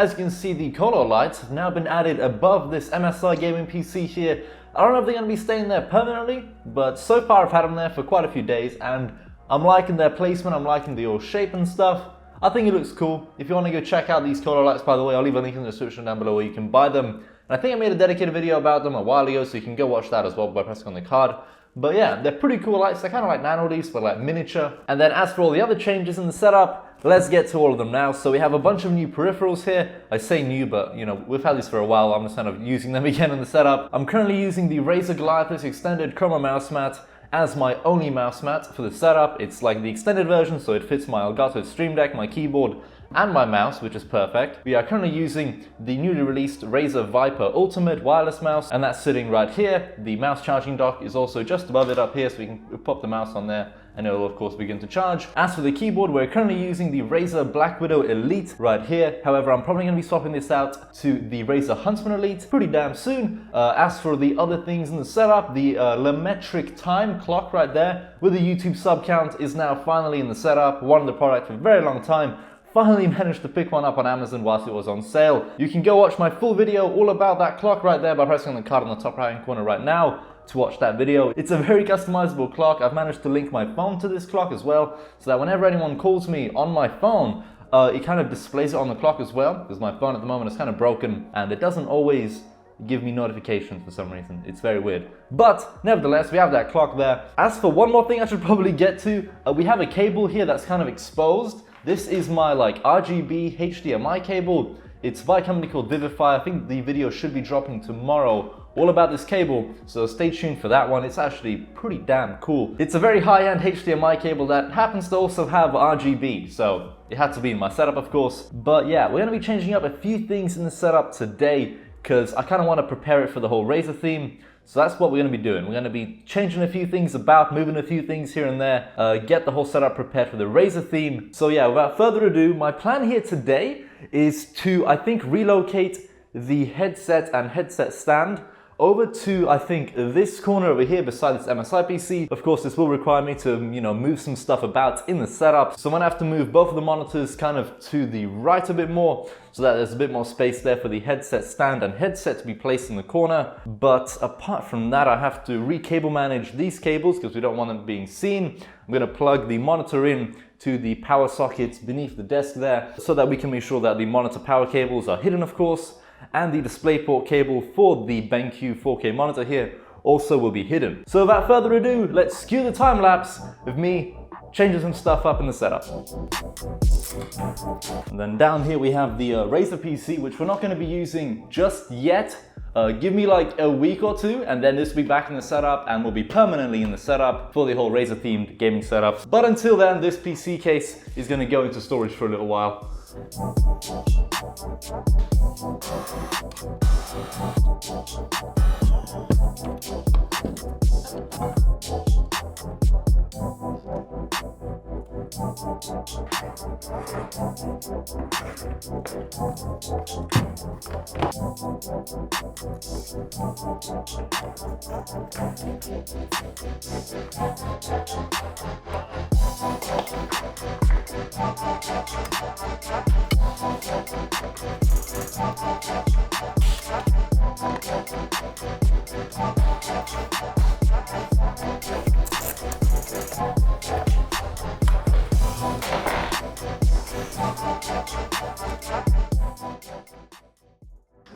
as you can see, the colo lights have now been added above this MSI gaming PC here. I don't know if they're going to be staying there permanently, but so far I've had them there for quite a few days and I'm liking their placement, I'm liking the old shape and stuff. I think it looks cool. If you want to go check out these colo lights, by the way, I'll leave a link in the description down below where you can buy them. And I think I made a dedicated video about them a while ago, so you can go watch that as well by pressing on the card. But yeah, they're pretty cool lights. They're kind of like nano leaves, but like miniature. And then as for all the other changes in the setup, let's get to all of them now. So we have a bunch of new peripherals here. I say new, but you know, we've had these for a while. I'm just kind of using them again in the setup. I'm currently using the Razer Goliath Extended Chroma mouse mat as my only mouse mat for the setup. It's like the extended version, so it fits my Elgato Stream Deck, my keyboard, and my mouse, which is perfect. We are currently using the newly released Razer Viper Ultimate wireless mouse, and that's sitting right here. The mouse charging dock is also just above it up here, so we can pop the mouse on there and it will of course begin to charge. As for the keyboard, we're currently using the Razer Black Widow Elite right here. However, I'm probably going to be swapping this out to the Razer Huntsman Elite pretty damn soon. As for the other things in the setup, the Lemetric time clock right there with the YouTube sub count is now finally in the setup. Wanted the product for a very long time. Finally managed to pick one up on Amazon whilst it was on sale. You can go watch my full video all about that clock right there by pressing on the card on the top right hand corner right now to watch that video. It's a very customizable clock. I've managed to link my phone to this clock as well, so that whenever anyone calls me on my phone, it kind of displays it on the clock as well, because my phone at the moment is kind of broken and it doesn't always give me notifications for some reason. It's very weird. But nevertheless, we have that clock there. As for one more thing I should probably get to, we have a cable here that's kind of exposed. This is my like RGB HDMI cable. It's by a company called Vivify. I think the video should be dropping tomorrow all about this cable, so stay tuned for that one. It's actually pretty damn cool. It's a very high-end HDMI cable that happens to also have RGB, so it had to be in my setup of course. But yeah, we're going to be changing up a few things in the setup today because I kind of want to prepare it for the whole Razer theme. So that's what we're going to be doing. We're going to be changing a few things about, moving a few things here and there, get the whole setup prepared for the Razer theme. So yeah, without further ado, my plan here today is to, I think, relocate the headset and headset stand over to, I think, this corner over here beside this MSI PC. Of course, this will require me to, you know, move some stuff about in the setup. So I'm gonna have to move both of the monitors kind of to the right a bit more so that there's a bit more space there for the headset stand and headset to be placed in the corner. But apart from that, I have to re-cable manage these cables because we don't want them being seen. I'm gonna plug the monitor in to the power sockets beneath the desk there so that we can make sure that the monitor power cables are hidden, of course, and the DisplayPort cable for the BenQ 4K monitor here also will be hidden. So without further ado, let's cue the time lapse of me changing some stuff up in the setup. And then down here we have the Razer PC, which we're not going to be using just yet. Give me like a week or two and then this will be back in the setup and will be permanently in the setup for the whole Razer themed gaming setup. But until then, this PC case is going to go into storage for a little while.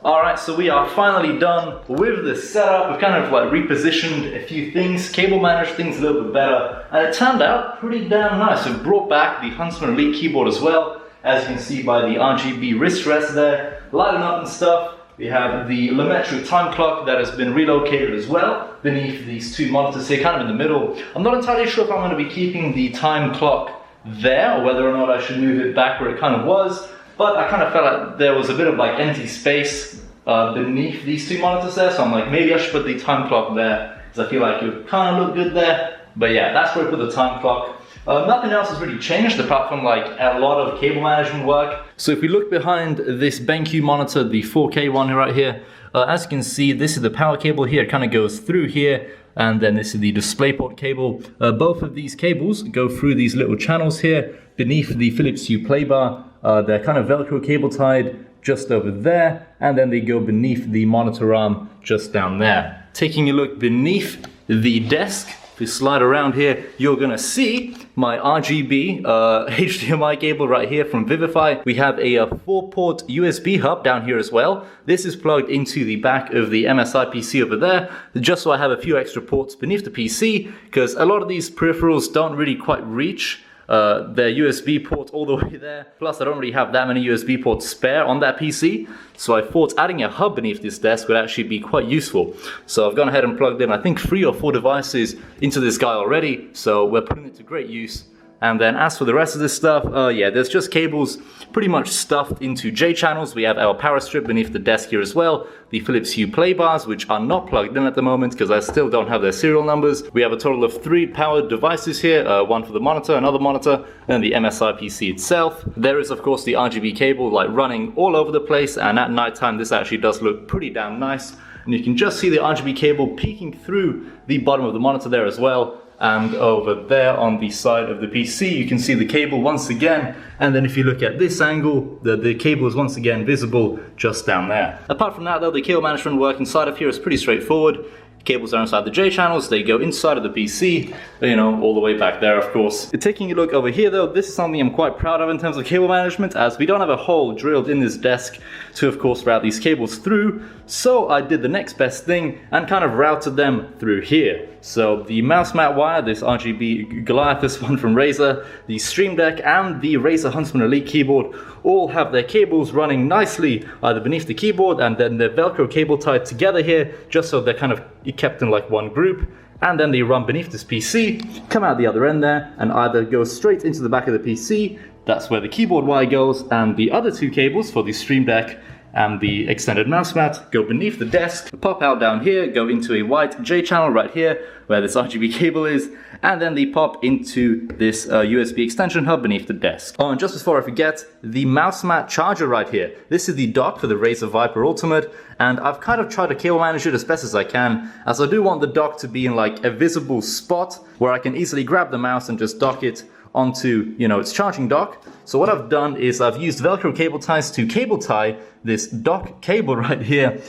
Alright, so we are finally done with the setup. We've kind of like repositioned a few things, cable managed things a little bit better, and it turned out pretty damn nice. We brought back the Huntsman Elite keyboard as well, as you can see by the RGB wrist rest there, lighting up and stuff. We have the Lemetric time clock that has been relocated as well beneath these two monitors here, kind of in the middle. I'm not entirely sure if I'm going to be keeping the time clock there or whether or not I should move it back where it kind of was. But I kind of felt like there was a bit of like empty space beneath these two monitors there, so I'm like, maybe I should put the time clock there because I feel like it would kind of look good there. But yeah, that's where I put the time clock. Nothing else has really changed apart from like a lot of cable management work. So if we look behind this BenQ monitor, the 4K one right here, as you can see, this is the power cable here. It kind of goes through here, and then this is the DisplayPort cable. Both of these cables go through these little channels here beneath the Philips Hue play bar. They're kind of Velcro cable tied just over there, and then they go beneath the monitor arm just down there. Taking a look beneath the desk, if you slide around here, you're gonna see my RGB HDMI cable right here from Vivify. We have a 4-port USB hub down here as well. This is plugged into the back of the MSI PC over there, just so I have a few extra ports beneath the PC, because a lot of these peripherals don't really quite reach their USB port all the way there. Plus, I don't really have that many USB ports spare on that PC, so I thought adding a hub beneath this desk would actually be quite useful. So I've gone ahead and plugged in, I think, 3 or 4 devices into this guy already, so we're putting it to great use. And then as for the rest of this stuff, yeah, there's just cables pretty much stuffed into J channels. We have our power strip beneath the desk here as well, the Philips Hue play bars, which are not plugged in at the moment because I still don't have their serial numbers. We have a total of 3 powered devices here, one for the monitor, another monitor, and the MSI PC itself. There is of course the RGB cable like running all over the place, and at nighttime this actually does look pretty damn nice. And you can just see the RGB cable peeking through the bottom of the monitor there as well. And over there on the side of the PC, you can see the cable once again. And then if you look at this angle, the cable is once again visible just down there. Apart from that though, the cable management work inside of here is pretty straightforward. Cables are inside the J channels, they go inside of the PC, you know, all the way back there of course. Taking a look over here though, this is something I'm quite proud of in terms of cable management, as we don't have a hole drilled in this desk to of course route these cables through. So I did the next best thing and kind of routed them through here. So the mouse mat wire, this RGB Goliath, this one from Razer, the Stream Deck and the Razer Huntsman Elite keyboard all have their cables running nicely either beneath the keyboard, and then they're Velcro cable tied together here just so they're kind of kept in like one group. And then they run beneath this PC, come out the other end there, and either go straight into the back of the PC, that's where the keyboard wire goes, and the other 2 cables for the Stream Deck and the extended mouse mat go beneath the desk, pop out down here, go into a white J channel right here where this RGB cable is, and then they pop into this USB extension hub beneath the desk. Oh, and just before I forget, the mouse mat charger right here. This is the dock for the Razer Viper Ultimate, and I've kind of tried to cable manage it as best as I can, as I do want the dock to be in like a visible spot where I can easily grab the mouse and just dock it onto, you know, its charging dock. So what I've done is I've used Velcro cable ties to cable tie this dock cable right here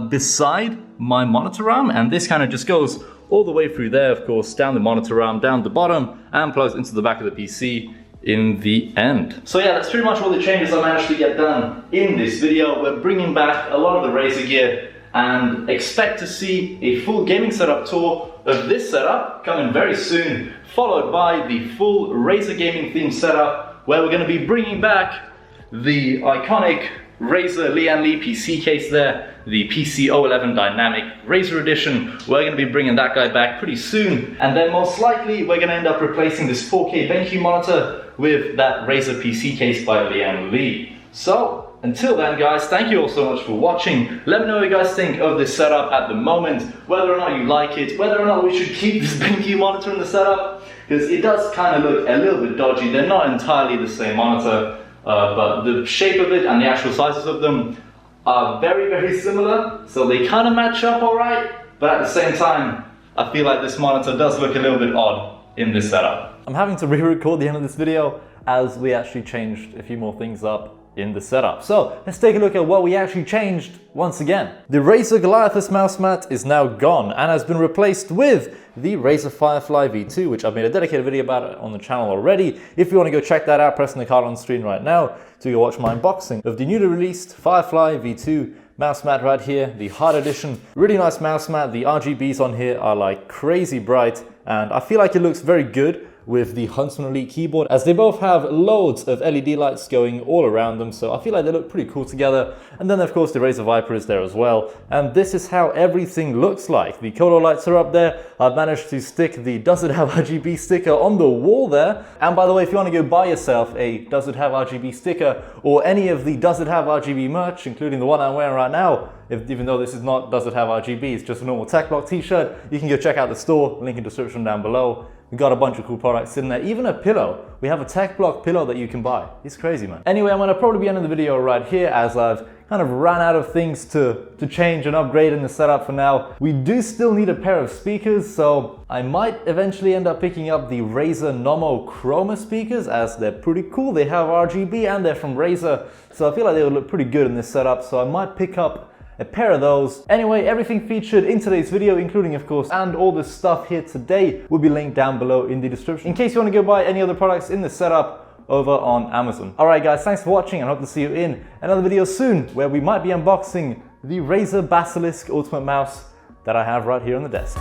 beside my monitor arm, and this kind of just goes all the way through there, of course, down the monitor arm, down the bottom, and plugs into the back of the PC in the end. So yeah, that's pretty much all the changes I managed to get done in this video. We're bringing back a lot of the Razer gear, and expect to see a full gaming setup tour of this setup coming very soon, followed by the full Razer gaming themed setup, where we're going to be bringing back the iconic Razer Lian Li PC case there, the PC011 Dynamic Razer Edition. We're going to be bringing that guy back pretty soon, and then most likely we're going to end up replacing this 4K BenQ monitor with that Razer PC case by Lian Li. So until then guys, thank you all so much for watching. Let me know what you guys think of this setup at the moment, whether or not you like it, whether or not we should keep this BenQ monitor in the setup, because it does kind of look a little bit dodgy. They're not entirely the same monitor, but the shape of it and the actual sizes of them are very, very similar, so they kind of match up alright, but at the same time, I feel like this monitor does look a little bit odd in this setup. I'm having to re-record the end of this video as we actually changed a few more things up in the setup. So let's take a look at what we actually changed once again. The Razer Goliath mouse mat is now gone and has been replaced with the Razer Firefly V2, which I've made a dedicated video about on the channel already. If you want to go check that out, pressing the card on screen right now to go watch my unboxing of the newly released Firefly V2 mouse mat right here, the hard edition. Really nice mouse mat. The RGBs on here are like crazy bright, and I feel like it looks very good with the Huntsman Elite keyboard, as they both have loads of LED lights going all around them, so I feel like they look pretty cool together. And then of course the Razer Viper is there as well, and this is how everything looks like. The Colo lights are up there. I've managed to stick the Does It Have RGB sticker on the wall there. And by the way, if you want to go buy yourself a Does It Have RGB sticker or any of the Does It Have RGB merch, including the one I'm wearing right now, even though this is not Does It Have RGB, it's just a normal TechBlock t-shirt, you can go check out the store, link in the description down below. We got a bunch of cool products in there, even a pillow. We have a TechBlock pillow that you can buy. It's crazy, man. Anyway, I'm gonna probably be ending the video right here as I've kind of ran out of things to change and upgrade in the setup for now. We do still need a pair of speakers, so I might eventually end up picking up the Razer Nomyn Chroma speakers as they're pretty cool. They have RGB and they're from Razer, so I feel like they would look pretty good in this setup, so I might pick up a pair of those. Anyway, everything featured in today's video, including of course, and all this stuff here today, will be linked down below in the description in case you want to go buy any other products in the setup over on Amazon. Alright guys, thanks for watching and hope to see you in another video soon where we might be unboxing the Razer Basilisk Ultimate Mouse that I have right here on the desk.